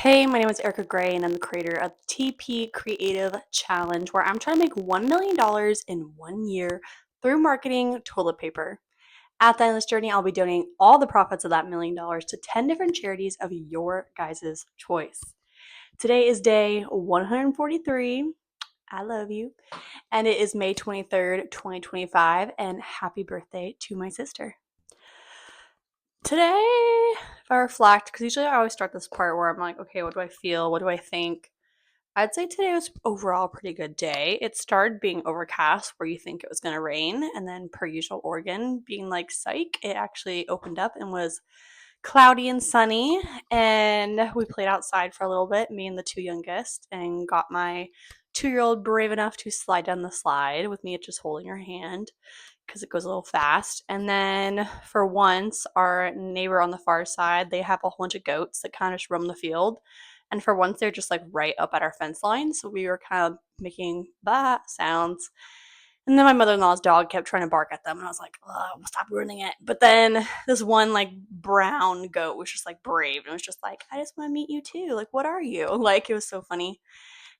Hey, my name is Erica Gray, and I'm the creator of the TP Creative Challenge, where I'm trying to make $1 million in 1 year through marketing toilet paper. At the end of this journey, I'll be donating all the profits of that $1 million to 10 different charities of your guys' choice. Today is day 143. I love you. And it is May 23rd, 2025. And happy birthday to my sister. Today, if I reflect, because usually I always start this part where I'm like, okay, what do I feel? What do I think? I'd say today was overall a pretty good day. It started being overcast where you think it was going to rain, and then per usual Oregon being like psych, it actually opened up and was cloudy and sunny, and we played outside for a little bit, me and the two youngest, and got my 2-year-old brave enough to slide down the slide with me just holding her hand because it goes a little fast. And then for once, our neighbor on the far side, they have a whole bunch of goats that kind of just roam the field. And for once, they're just like right up at our fence line. So we were kind of making bah sounds. And then my mother-in-law's dog kept trying to bark at them. And I was like, oh, stop ruining it. But then this one like brown goat was just like brave. And it was just like, I just want to meet you too. Like, what are you? Like, it was so funny.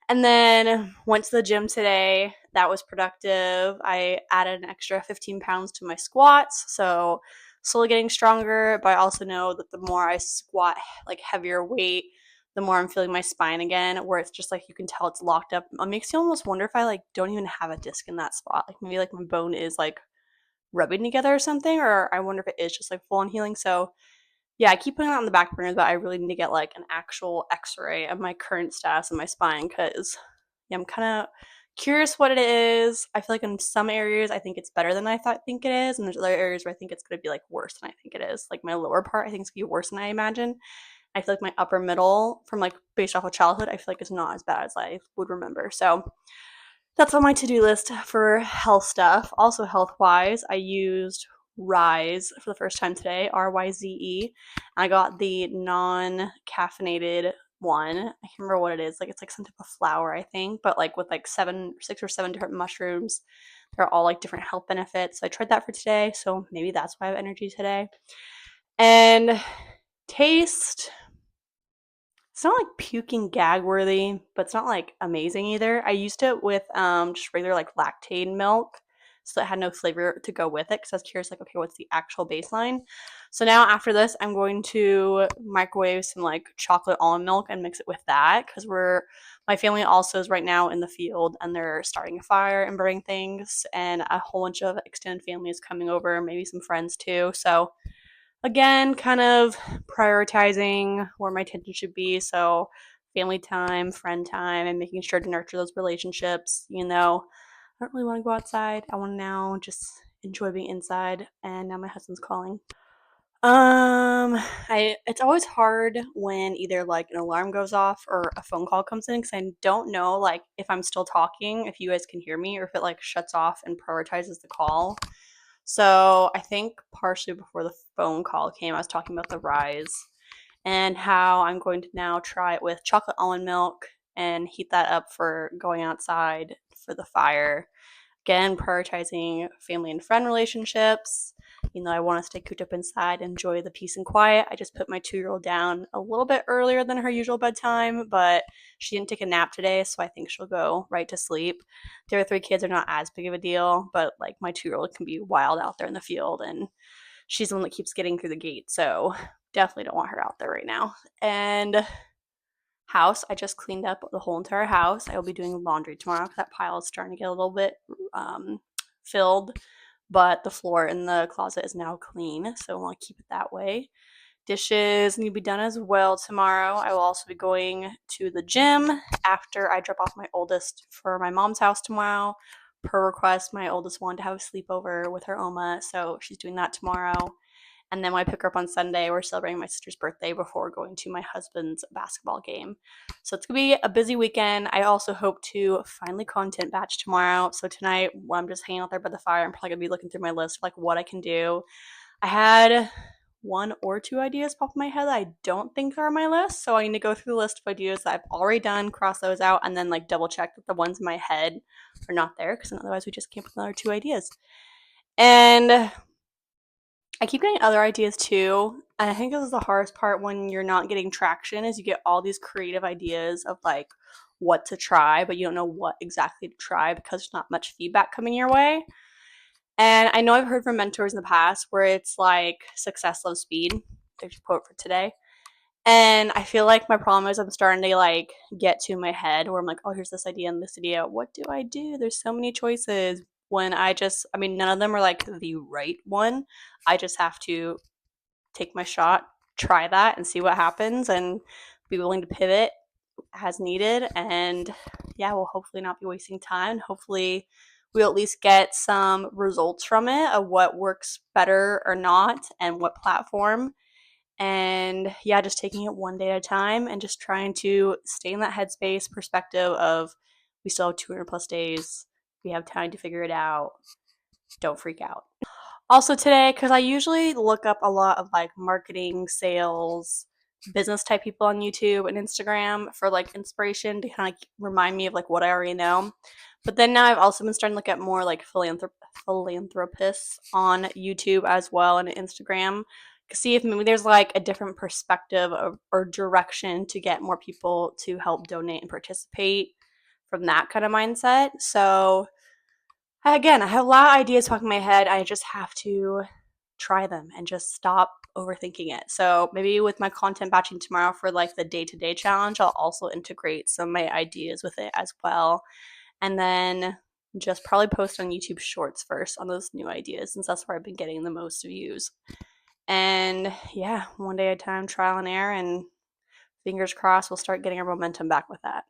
And then went to the gym today. That was productive. I added an extra 15 pounds to my squats. So slowly getting stronger. But I also know that the more I squat like heavier weight, the more I'm feeling my spine again, where it's just like you can tell it's locked up. It makes you almost wonder if I like don't even have a disc in that spot. Like maybe like my bone is like rubbing together or something, or I wonder if it is just like full on healing. So yeah, I keep putting that on the back burner, but I really need to get like an actual x-ray of my current status in my spine because yeah, I'm kind of curious what it is. I feel like in some areas I think it's better than I think it is, and there's other areas where I think it's going to be like worse than I think it is. Like my lower part I think it's going to be worse than I imagine. I feel like my upper middle from like based off of childhood I feel like it's not as bad as I would remember. So that's on my to-do list for health stuff. Also health wise, I used Rise for the first time today, RYZE. I got the non-caffeinated one. I can't remember what it is. Like it's like some type of flour, I think, but like with like 6 or 7 different mushrooms. They're all like different health benefits. So I tried that for today. So maybe that's why I have energy today. And taste, it's not like puking gag worthy, but it's not like amazing either. I used it with just regular like lactate milk, so it had no flavor to go with it because I was curious, like, okay, what's the actual baseline? So now after this, I'm going to microwave some like chocolate almond milk and mix it with that because my family also is right now in the field and they're starting a fire and burning things, and a whole bunch of extended family is coming over, maybe some friends too. So again, kind of prioritizing where my attention should be. So, family time, friend time, and making sure to nurture those relationships. I don't really want to go outside. I want to now just enjoy being inside. And now my husband's calling. It's always hard when either like an alarm goes off or a phone call comes in because I don't know like if I'm still talking, if you guys can hear me, or if it like shuts off and prioritizes the call. So I think partially before the phone call came, I was talking about the Rise and how I'm going to now try it with chocolate almond milk and heat that up for going outside for the fire. Again, prioritizing family and friend relationships. I want to stay cooped up inside, enjoy the peace and quiet. I just put my 2-year-old down a little bit earlier than her usual bedtime, but she didn't take a nap today, so I think she'll go right to sleep. The other 3 kids are not as big of a deal, but like my 2-year-old can be wild out there in the field, and she's the one that keeps getting through the gate, so definitely don't want her out there right now. And house, I just cleaned up the whole entire house. I will be doing laundry tomorrow because that pile is starting to get a little bit filled, but the floor in the closet is now clean, so I want to keep it that way. Dishes need to be done as well tomorrow. I will also be going to the gym after I drop off my oldest for my mom's house tomorrow. Per request, my oldest wanted to have a sleepover with her Oma, so she's doing that tomorrow. And then when I pick her up on Sunday, we're celebrating my sister's birthday before going to my husband's basketball game. So it's going to be a busy weekend. I also hope to finally content batch tomorrow. So tonight, when I'm just hanging out there by the fire, I'm probably going to be looking through my list of like what I can do. I had 1 or 2 ideas pop in my head that I don't think are on my list. So I need to go through the list of ideas that I've already done, cross those out, and then like double check that the ones in my head are not there because otherwise we just came up with another 2 ideas. And I keep getting other ideas too. And I think this is the hardest part when you're not getting traction is you get all these creative ideas of like what to try, but you don't know what exactly to try because there's not much feedback coming your way. And I know I've heard from mentors in the past where it's like success loves speed. There's your quote for today. And I feel like my problem is I'm starting to like get to my head where I'm like, oh, here's this idea and this idea. What do I do? There's so many choices. When I mean, none of them are like the right one. I just have to take my shot, try that, and see what happens, and be willing to pivot as needed. And yeah, we'll hopefully not be wasting time. Hopefully, we'll at least get some results from it of what works better or not and what platform. And yeah, just taking it one day at a time and just trying to stay in that headspace perspective of we still have 200 plus days. We have time to figure it out. Don't freak out. Also today, because I usually look up a lot of like marketing, sales, business type people on YouTube and Instagram for like inspiration to kind of like remind me of like what I already know. But then now I've also been starting to look at more like philanthropists on YouTube as well and Instagram to see if maybe there's like a different perspective or direction to get more people to help donate and participate from that kind of mindset. So again, I have a lot of ideas talking in my head. I just have to try them and just stop overthinking it. So maybe with my content batching tomorrow for like the day-to-day challenge, I'll also integrate some of my ideas with it as well. And then just probably post on YouTube Shorts first on those new ideas since that's where I've been getting the most views. And yeah, one day at a time, trial and error, and fingers crossed we'll start getting our momentum back with that.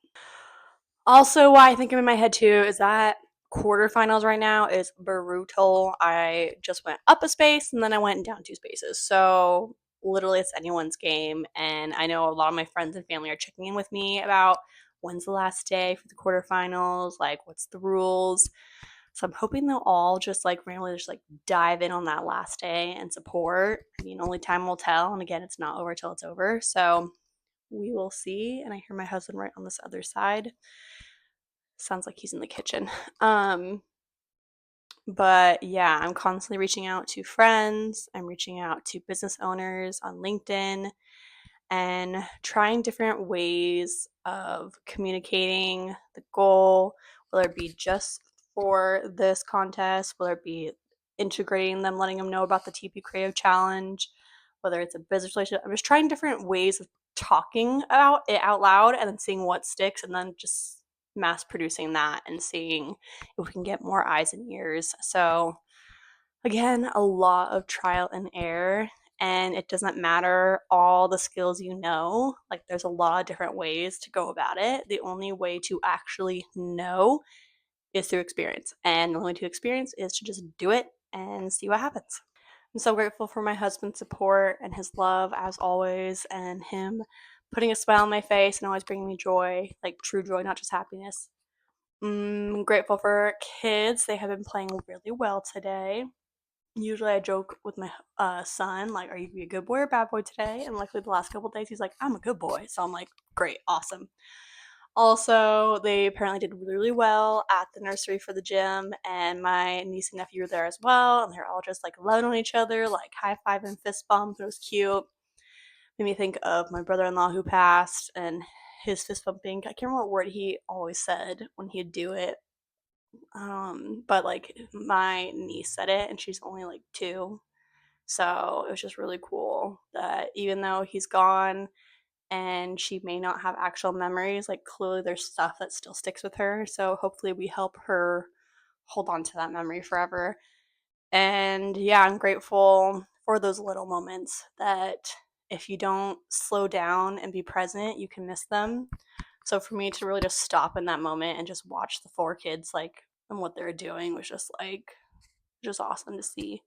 Also, why I think I'm in my head too is that quarterfinals right now is brutal. I just went up a space and then I went down 2 spaces. So literally it's anyone's game. And I know a lot of my friends and family are checking in with me about when's the last day for the quarterfinals, like what's the rules. So I'm hoping they'll all just like randomly just like dive in on that last day and support. I mean, only time will tell. And again, it's not over till it's over. So we will see. And I hear my husband right on this other side. Sounds like he's in the kitchen. Um, but yeah, I'm constantly reaching out to friends. I'm reaching out to business owners on LinkedIn and trying different ways of communicating the goal, whether it be just for this contest, whether it be integrating them, letting them know about the TP Creative Challenge, whether it's a business relationship. I'm just trying different ways of talking about it out loud and then seeing what sticks and then just mass producing that and seeing if we can get more eyes and ears. So again, a lot of trial and error, and it doesn't matter all the skills you know. Like, there's a lot of different ways to go about it. The only way to actually know is through experience, and the only way to experience is to just do it and see what happens. I'm so grateful for my husband's support and his love, as always, and him putting a smile on my face and always bringing me joy, like true joy, not just happiness. I'm grateful for kids. They have been playing really well today. Usually I joke with my son, like, are you gonna be a good boy or bad boy today? And luckily the last couple of days he's like, I'm a good boy. So I'm like, great, awesome. Also, they apparently did really, really well at the nursery for the gym, and my niece and nephew were there as well, and they're all just like loving on each other, like high five and fist bump. It was cute. Made me think of my brother-in-law who passed and his fist bumping. I can't remember what word he always said when he'd do it. But like my niece said it and she's only like 2. So it was just really cool that even though he's gone and she may not have actual memories, like clearly there's stuff that still sticks with her. So hopefully we help her hold on to that memory forever. And yeah, I'm grateful for those little moments that if you don't slow down and be present, you can miss them. So for me to really just stop in that moment and just watch the 4 kids like and what they're doing was just like just awesome to see,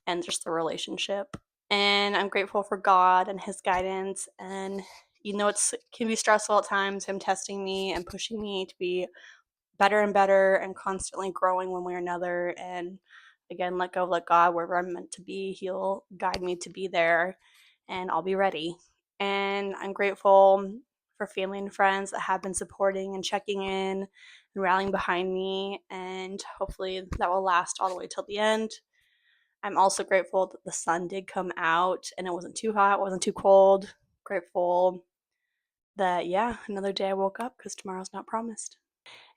and just the relationship. And I'm grateful for God and his guidance, and it can be stressful at times, him testing me and pushing me to be better and better and constantly growing one way or another. And again, let God, wherever I'm meant to be, he'll guide me to be there and I'll be ready. And I'm grateful for family and friends that have been supporting and checking in and rallying behind me, and hopefully that will last all the way till the end. I'm also grateful that the sun did come out and it wasn't too hot, wasn't too cold. Grateful that, yeah, another day I woke up because tomorrow's not promised.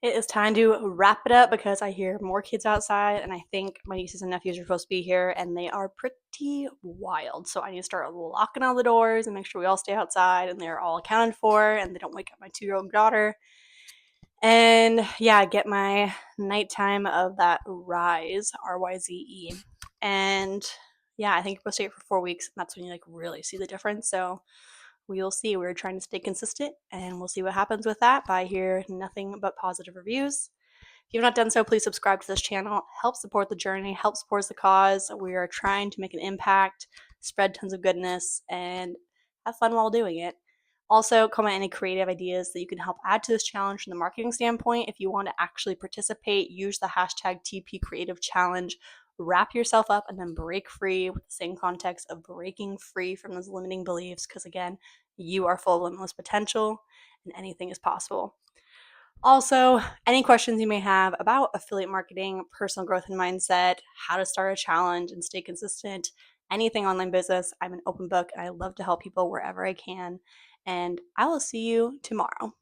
It is time to wrap it up because I hear more kids outside, and I think my nieces and nephews are supposed to be here, and they are pretty wild. So I need to start locking all the doors and make sure we all stay outside and they're all accounted for and they don't wake up my 2-year-old daughter. And yeah, get my nighttime of that Rise, RYZE. And yeah, I think we'll stay for 4 weeks, and that's when you like really see the difference. So we'll see. We're trying to stay consistent and we'll see what happens with that. But I hear nothing but positive reviews. If you've not done so, please subscribe to this channel. Help support the journey, help support the cause. We are trying to make an impact, spread tons of goodness, and have fun while doing it. Also, comment any creative ideas that you can help add to this challenge from the marketing standpoint. If you want to actually participate, use the hashtag TP Creative Challenge. Wrap yourself up and then break free with the same context of breaking free from those limiting beliefs. Because again, you are full of limitless potential and anything is possible. Also, any questions you may have about affiliate marketing, personal growth and mindset, how to start a challenge and stay consistent, anything online business, I'm an open book and I love to help people wherever I can. And I will see you tomorrow.